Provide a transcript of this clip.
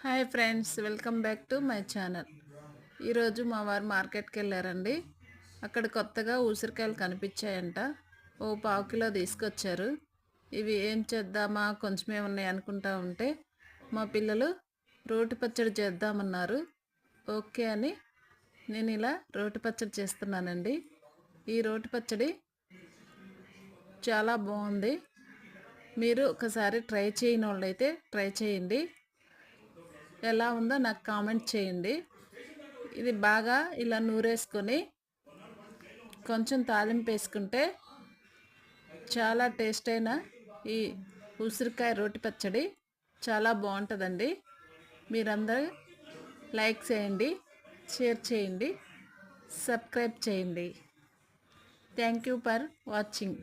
Hi friends, welcome back to my channel. ఈరోజు మా వారు మార్కెట్కి వెళ్ళారండి. అక్కడ కొత్తగా ఉసిరికాయలు కనిపించాయంట. ఓ పావు కిలో తీసుకొచ్చారు. ఇవి ఏం చేద్దామా, కొంచెమే ఉన్నాయి అనుకుంటా ఉంటే మా పిల్లలు రోటి పచ్చడి చేద్దామన్నారు. ఓకే అని నేను ఇలా రోటి పచ్చడి చేస్తున్నానండి. ఈ రోటి పచ్చడి చాలా బాగుంది. మీరు ఒకసారి ట్రై చేయని వాళ్ళైతే ట్రై చేయండి. ఎలా ఉందో నాకు కామెంట్ చేయండి. ఇది బాగా ఇలా నూరేసుకొని కొంచెం తాలింపు వేసుకుంటే చాలా టేస్ట్ అయిన ఈ ఉసిరికాయ రోటి పచ్చడి చాలా బాగుంటుందండి. మీరందరూ లైక్ చేయండి, షేర్ చేయండి, సబ్స్క్రైబ్ చేయండి. Thank you for watching.